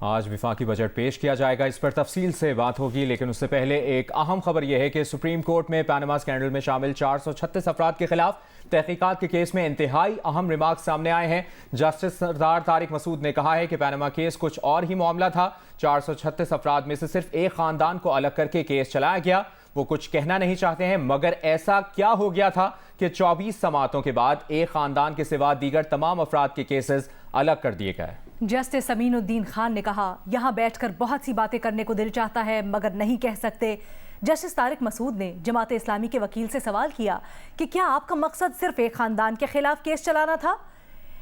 آج وفاقی بجٹ پیش کیا جائے گا، اس پر تفصیل سے بات ہوگی، لیکن اس سے پہلے ایک اہم خبر یہ ہے کہ سپریم کورٹ میں پاناما اسکینڈل میں شامل 436 افراد کے خلاف تحقیقات کے کیس میں انتہائی اہم ریمارکس سامنے آئے ہیں۔ جسٹس سردار طارق مسعود نے کہا ہے کہ پاناما کیس کچھ اور ہی معاملہ تھا۔ 436 افراد میں سے صرف ایک خاندان کو الگ کر کے کیس چلایا گیا۔ وہ کچھ کہنا نہیں چاہتے ہیں، مگر ایسا کیا ہو گیا تھا کہ 24 سماعتوں کے بعد ایک خاندان کے سوا دیگر تمام افراد کے کیسز الگ کر دیے گئے۔ جسٹس امین الدین خان نے کہا، یہاں بیٹھ کر بہت سی باتیں کرنے کو دل چاہتا ہے مگر نہیں کہہ سکتے۔ جسٹس طارق مسعود نے جماعت اسلامی کے وکیل سے سوال کیا کہ کیا آپ کا مقصد صرف ایک خاندان کے خلاف کیس چلانا تھا؟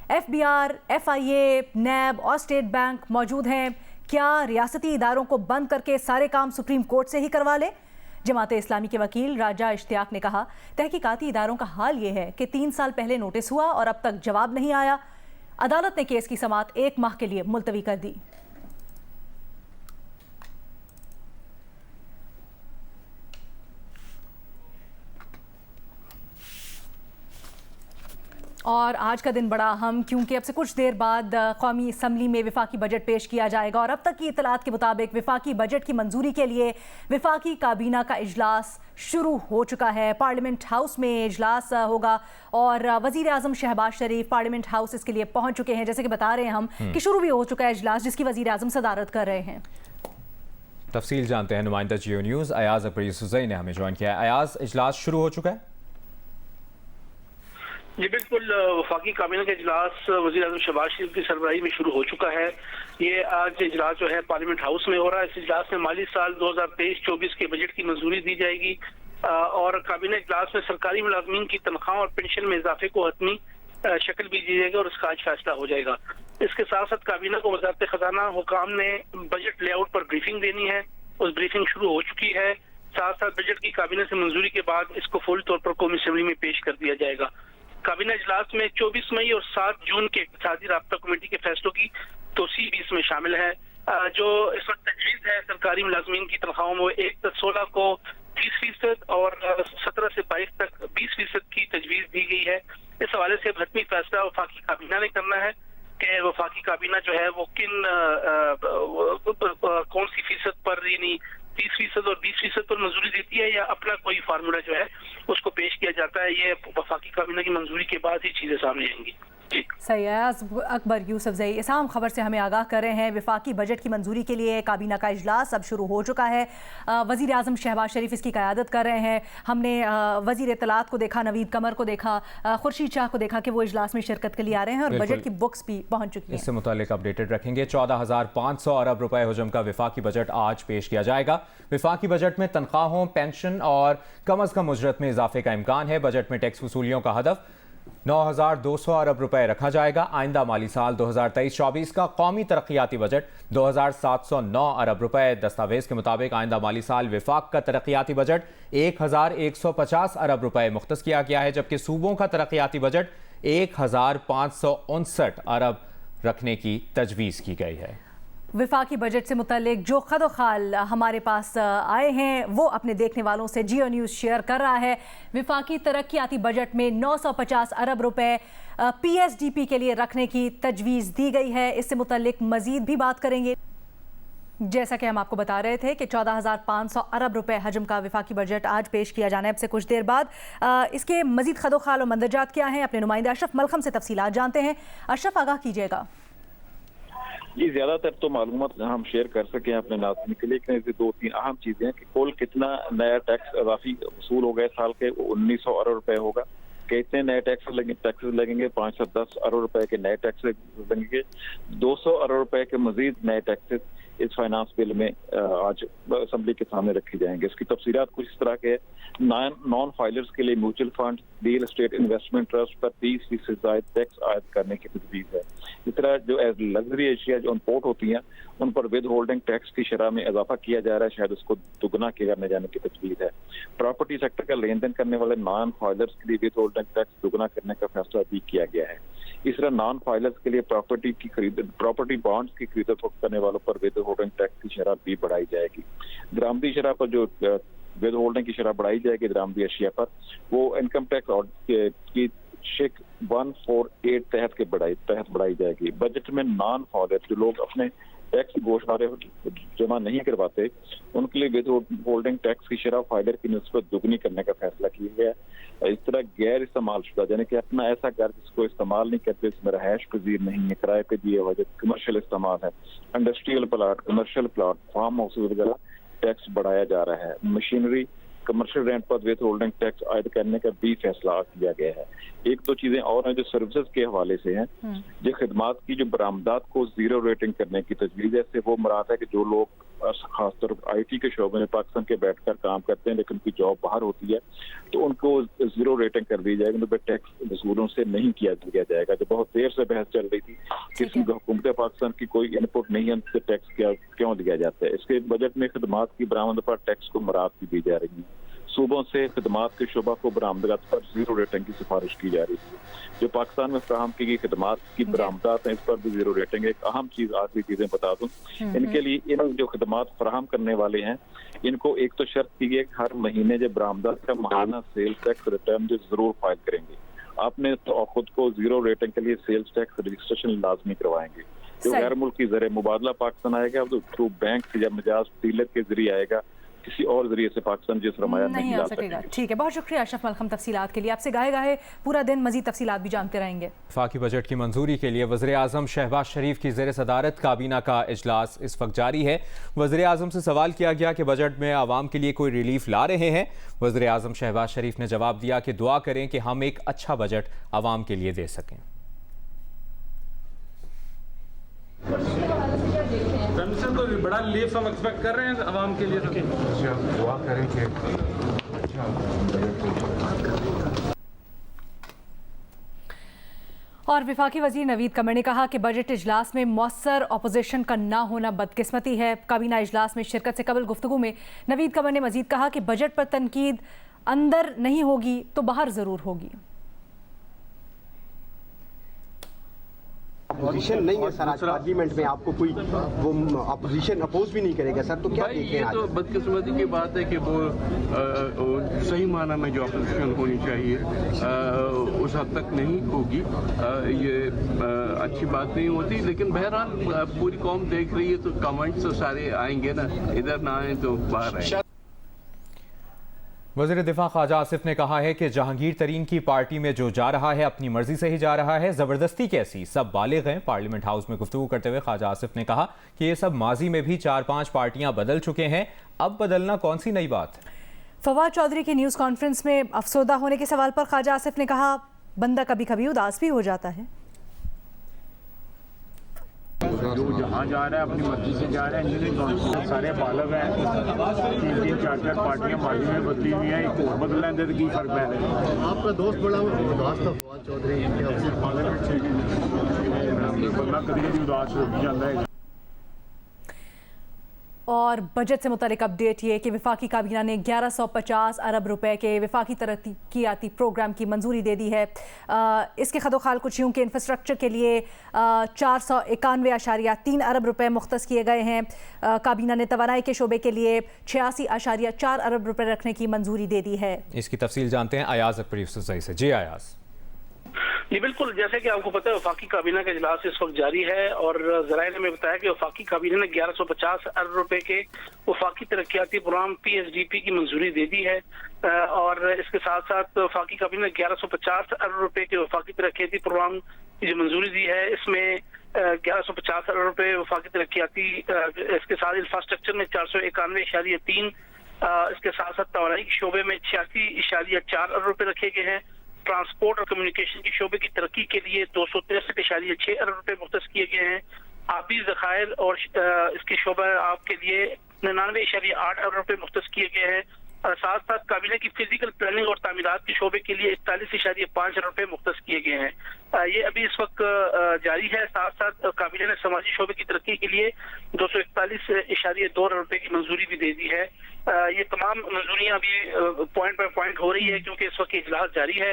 F B R, F I A, NAB اور اسٹیٹ بینک موجود ہیں، کیا ریاستی اداروں کو بند کر کے سارے کام سپریم کورٹ سے ہی کروا لیں؟ جماعت اسلامی کے وکیل راجہ اشتیاق نے کہا، تحقیقاتی اداروں کا حال یہ ہے کہ 3 سال پہلے نوٹس ہوا اور اب تک جواب نہیں آیا۔ عدالت نے کیس کی سماعت 1 ماہ کے لیے ملتوی کر دی۔ اور آج کا دن بڑا اہم، کیونکہ اب سے کچھ دیر بعد قومی اسمبلی میں وفاقی بجٹ پیش کیا جائے گا اور اب تک کی اطلاعات کے مطابق وفاقی بجٹ کی منظوری کے لیے وفاقی کابینہ کا اجلاس شروع ہو چکا ہے۔ پارلیمنٹ ہاؤس میں اجلاس ہوگا اور وزیر اعظم شہباز شریف پارلیمنٹ ہاؤس اس کے لیے پہنچ چکے ہیں، جیسے کہ بتا رہے ہیں ہم کہ شروع بھی ہو چکا ہے اجلاس جس کی وزیر اعظم صدارت کر رہے ہیں۔ تفصیل جانتے ہیں نمائندہ جیو نیوز ایاز اکبر یوسفزئی نے ہمیں جوائن کیا ہے۔ ایاز، اجلاس شروع ہو چکا ہے؟ جی بالکل، وفاقی کابینہ کا اجلاس وزیر اعظم شہباز شریف کی سربراہی میں شروع ہو چکا ہے۔ یہ آج اجلاس جو ہے پارلیمنٹ ہاؤس میں ہو رہا ہے۔ اس اجلاس میں مالی سال 2023-24 کے بجٹ کی منظوری دی جائے گی اور کابینہ اجلاس میں سرکاری ملازمین کی تنخواہ اور پینشن میں اضافے کو حتمی شکل بھی دی جائے گی اور اس کا آج فیصلہ ہو جائے گا۔ اس کے ساتھ ساتھ کابینہ کو وزارت خزانہ حکام نے بجٹ لے آؤٹ پر بریفنگ دینی ہے، اس بریفنگ شروع ہو چکی ہے۔ ساتھ ساتھ بجٹ کی کابینہ سے منظوری کے بعد اس کو فوری طور پر قومی اسمبلی میں پیش کر دیا جائے گا۔ کابینہ اجلاس میں 24 مئی اور 7 جون کے اقتصادی رابطہ کمیٹی کے فیصلوں کی توسیع بھی اس میں شامل ہے۔ جو اس وقت تجویز ہے سرکاری ملازمین کی تنخواہوں میں 1 سے 16 کو 30% اور 17 سے 22 تک 20% کی تجویز دی گئی ہے۔ اس حوالے سے حتمی فیصلہ وفاقی کابینہ نے کرنا ہے کہ وفاقی کابینہ جو ہے وہ کون سی فیصد پر، یعنی 30% اور 20% پر منظوری دیتی ہے یا اپنا کوئی فارمولا جو ہے اس کو پیش کیا جاتا ہے۔ یہ وفاقی کابینہ کی منظوری کے بعد ہی چیزیں سامنے آئیں گی۔ ایاز اکبر یوسفزئی اس اہم خبر سے ہمیں آگاہ کر رہے ہیں۔ وفاقی بجٹ کی منظوری کے لیے کابینہ کا اجلاس اب شروع ہو چکا ہے۔ وزیر اعظم شہباز شریف اس کی قیادت کر رہے ہیں۔ ہم نے وزیر اطلاعات کو دیکھا، نوید قمر کو دیکھا، خورشید شاہ کو دیکھا کہ وہ اجلاس میں شرکت کے لیے آ رہے ہیں اور بجٹ کی بکس بھی پہنچ چکی ہیں۔ اس سے متعلق اپڈیٹڈ رکھیں گے۔ 14,500 ارب روپے حجم کا وفاقی بجٹ آج پیش کیا جائے گا۔ وفاقی بجٹ میں تنخواہوں، پینشن اور کم از کم اجرت میں اضافے کا امکان ہے۔ بجٹ میں ٹیکس وصولیوں کا ہدف 9,200 ارب روپے رکھا جائے گا۔ آئندہ مالی سال 2023-24 کا قومی ترقیاتی بجٹ 2,709 ارب روپے۔ دستاویز کے مطابق آئندہ مالی سال وفاق کا ترقیاتی بجٹ 1,150 ارب روپے مختص کیا گیا ہے، جبکہ صوبوں کا ترقیاتی بجٹ 1,559 ارب رکھنے کی تجویز کی گئی ہے۔ وفاقی بجٹ سے متعلق جو خد و خال ہمارے پاس آئے ہیں وہ اپنے دیکھنے والوں سے جیو نیوز شیئر کر رہا ہے۔ وفاقی ترقیاتی بجٹ میں 950 ارب روپے پی ایس ڈی پی کے لیے رکھنے کی تجویز دی گئی ہے۔ اس سے متعلق مزید بھی بات کریں گے۔ جیسا کہ ہم آپ کو بتا رہے تھے کہ 14,500 ارب روپے حجم کا وفاقی بجٹ آج پیش کیا جانا ہے اب سے کچھ دیر بعد۔ اس کے مزید خد و خال و مندرجات کیا ہیں، اپنے نمائندہ اشرف ملخم سے تفصیلات جانتے ہیں۔ اشرف، آگاہ کیجیے گا۔ جی، زیادہ تر تو معلومات ہم شیئر کر سکیں اپنے ناظرین کے لیے، 2-3 اہم چیزیں ہیں کہ کل کتنا نیا ٹیکس اضافی وصول ہو گئے سال کے، 1,900 ارب روپے ہوگا۔ کتنے نئے ٹیکس لگیں گے؟ 5 سے 10 ارب روپے کے نئے ٹیکس لگیں گے۔ 200 ارب روپے کے مزید نئے ٹیکسز اس فائنانس بل میں آج اسمبلی کے سامنے رکھے جائیں گے۔ اس کی تفصیلات کچھ اس طرح کے نان فائلرز کے لیے mutual fund, real estate investment trust پر 30% زائد ٹیکس عائد کرنے کی تجویز ہے۔ اس طرح جو ایز لگژری اشیاء جو امپورٹ ہوتی ہیں ان پر ود ہولڈنگ ٹیکس کی شرح میں اضافہ کیا جا رہا ہے، شاید اس کو دگنا کرنے جانے کی تجویز ہے۔ پراپرٹی سیکٹر کا لین دین کرنے والے نان فائلرز کے لیے ود ہولڈنگ ٹیکس دگنا کرنے کا فیصلہ بھی کیا گیا ہے۔ اس طرح نان فائلرز کے لیے پراپرٹی بانڈز کی خرید و فروخت کرنے والوں پر ود ہولڈنگ ٹیکس کی شرح بھی بڑھائی جائے گی۔ درآمدی شرح پر جو ود ہولڈنگ کی شرح بڑھائی جائے گی درآمدی اشیاء پر، وہ انکم ٹیکس کی شک 148 تحت بڑھائی جائے گی۔ بجٹ میں نان فائلر جو لوگ اپنے टैक्स गोशवारे जमा नहीं करवाते उनके लिए विद होल्डिंग टैक्स की शरह फाइलर की निस्बत दुगनी करने का फैसला किया गया है। इस तरह गैर इस्तेमाल शुदा यानी कि अपना ऐसा घर जिसको इस्तेमाल नहीं करते, इसमें रहायश पजीर नहीं है, किराए पे दिए हुआ जो कमर्शियल इस्तेमाल है, industrial plot, commercial plot, farm house वगैरह टैक्स बढ़ाया जा रहा है। मशीनरी कमर्शियल रेंट पर विद होल्डिंग टैक्स आयद करने का भी फैसला किया गया है। एक दो चीजें और हैं जो सर्विसेज के हवाले से हैं, जो खिदमात की जो बरामदात को जीरो रेटिंग करने की तजवीज है, इससे वो मुराद है कि जो लोग खासतौर पर IT के शोबे में पाकिस्तान के बैठकर काम करते हैं लेकिन उनकी जॉब बाहर होती है, तो उनको जीरो रेटिंग कर दी जाएगी, उन पर टैक्स वसूलों से नहीं किया जाएगा। जो बहुत देर से बहस चल रही थी कि इसमें हुकूमत पाकिस्तान की कोई इनपुट नहीं है, उनसे टैक्स क्यों दिया जाता है। इसके बजट में खिदमात की बरामद पर टैक्स को मराहत दी जा रही है। सूबों से खिदमात के शोबा को बरामदात पर जीरो रेटिंग की सिफारिश की जा रही है। जो पाकिस्तान में फराहम की गई खिदमात की बरामदात हैं, इस पर भी जीरो रेटिंग है। एक अहम चीज आखिरी चीजें बता दूं, इनके लिए इन जो खिदमात फराहम करने वाले हैं, इनको एक तो शर्त की गई हर महीने जब बरामदात का माहाना सेल्स टैक्स रिटर्न जो जरूर फाइल करेंगे। आपने तो खुद को जीरो रेटिंग के लिए सेल्स टैक्स रजिस्ट्रेशन लाजमी करवाएंगे। जो गैर मुल्की ज़रिए मुबादला पाकिस्तान आएगा तो थ्रू बैंक या मजाज डीलर के जरिए आएगा, किसी और जरिए से पाकिस्तान जिस सरमाया नहीं आ सकेगा। ठीक है, बहुत शुक्रिया अशरफ मलखम तफसीलात के लिए। आपसे गाहे पूरा दिन मजीद तफसीलात भी जानते रहेंगे। वफाकी बजट की मंजूरी के लिए वज़ीर आज़म शहबाज शरीफ की ज़ेर सदारत काबीना का इजलास इस वक्त जारी है। वज़ीर आज़म से सवाल किया गया कि बजट में आवाम के लिए कोई रिलीफ ला रहे हैं। वज़ीर आज़म शहबाज शरीफ ने जवाब दिया कि दुआ करें कि हम एक अच्छा बजट आवाम के लिए दे सकें। तो बड़ा रिलीफ हम एक्सपेक्ट कर रहे हैं आवाम के लिए, तो दुआ करें कि और वफाकी वज़ीर नवीद कमर ने कहा कि बजट इजलास में मौसर अपोजिशन का ना होना बदकिस्मती है। काबीना इजलास में शिरकत से कबल गुफ्तगू में नवीद कमर ने मजीद कहा कि बजट पर तनकीद अंदर नहीं होगी तो बाहर ज़रूर होगी। अपोजिशन नहीं है सर, आज पार्लियामेंट में आपको कोई वो अपोजिशन अपोज भी नहीं करेगा सर, तो क्या भाई ये तो बदकिस्मती की बात है कि वो सही माना में जो अपोजिशन होनी चाहिए उस हद तक नहीं होगी। ये अच्छी बात नहीं होती, लेकिन बहरहाल पूरी कौम देख रही है तो कमेंट्स तो सारे आएंगे ना, इधर ना आए तो बाहर आएंगे। वज़ीर दिफा ख्वाजा आसिफ ने कहा है कि जहांगीर तरीन की पार्टी में जो जा रहा है अपनी मर्जी से ही जा रहा है, ज़बरदस्ती कैसी, सब बालिग हैं। पार्लियामेंट हाउस में गुफ्तगू करते हुए ख्वाजा आसिफ ने कहा कि ये सब माजी में भी 4-5 पार्टियां बदल चुके हैं, अब बदलना कौन सी नई बात है। फवाद चौधरी की न्यूज़ कॉन्फ्रेंस में अफसोदा होने के सवाल पर ख्वाजा आसिफ ने कहा बंदा कभी कभी उदास भी हो जाता है। जो जहाँ जा रहा है अपनी मर्जी से जा रहा है, इंजीनियरिंग काउंसिल सारे बालग हैं, 3-3 4-4 पार्टियां माजी में बदली हुई हैं, एक और बदल लें तो की फर्क पै रहा है। आपका दोस्त बड़ा उदास था फवाद चौधरी, बंदा कभी कभी उदास हो जाता है। और बजट से मुतालिक अपडेट ये कि वफाकी काबीना ने 1150 अरब रुपए के वफाकी तरक्याती प्रोग्राम की मंजूरी दे दी है। इसके खदोखाल कुछ यूं के इंफ्रास्ट्रक्चर के लिए 491.3 अरब रुपए मुख्तस किए गए हैं। काबीना ने तवानाई के शोबे के लिए 86.4 अरब रुपए रखने की मंजूरी दे दी है। इसकी तफसील जानते हैं अयाज अकबर यूसुफजई से। जी अयाज। जी बिल्कुल, जैसे कि आपको पता है वफाकी काबीना का इजलास इस वक्त जारी है और ज़राए ने बताया कि वफाकी काबीना ने 1150 अरब रुपए के वफाकी तरक्याती प्रोग्राम PSDP की मंजूरी दे दी है और इसके साथ साथ वफाकी काबीना ने 1150 अरब रुपए के वफाकी तरक्याती प्रोग्राम की जो मंजूरी दी है, इसमें 1150 अरब रुपए वफाकी तरक्याती, इसके साथ इंफ्रास्ट्रक्चर में 491.3, इसके साथ साथ तवानाई के शोबे में 86.4 अरब रुपए रखे गए हैं। ट्रांसपोर्ट और कम्युनिकेशन के शोबे की तरक्की के लिए 263.6 अरब रुपए मुख्तस किए गए हैं। आबी ज़खायर और इसके शोबा आपके लिए 99.8 अरब रुपए मुख्तस किए गए हैं। साथ साथ काबीना की फिजिकल प्लानिंग और तामीरात के शोबे के लिए 41.5 अरब रुपए मुख्तस किए गए हैं। ये अभी इस वक्त जारी है। साथ साथ काबीना ने समाजी शोबे की तरक्की के लिए 241.2 अरब रुपए की मंजूरी भी दे दी है। ये तमाम मंजूरियां अभी पॉइंट बाय पॉइंट हो रही है क्योंकि इस वक्त इजलास जारी है।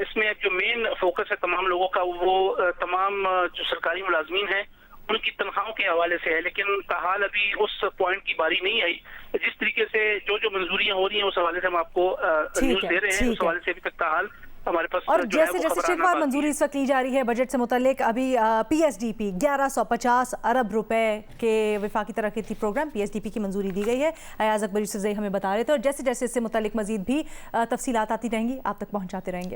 इसमें जो मेन फोकस है तमाम लोगों का वो तमाम जो सरकारी मुलाजमीन हैं उनकी तनख्वाहों के हवाले से है, लेकिन ताहाल अभी उस पॉइंट की बारी नहीं आई। जिस तरीके से जो मंजूरियां हो रही हैं उस हवाले से हम आपको न्यूज दे रहे हैं, उस हवाले से अभी तक ताहाल हमारे पास और जो है जैसे वो जैसे खबर आना शेखवार बाकी मंजूरी इस वक्त ली जा रही है बजट से मुतल्लिक, अभी PSDP 1150 अरब रुपए के वफाकी तरक्की प्रोग्राम PSDP की मंजूरी दी गई है। अयाज अकबर यूसुफजई हमें बता रहे थे, और जैसे जैसे इससे मुतल्लिक मजीद भी तफसीलात आती रहेंगी आप तक पहुँचाते रहेंगे।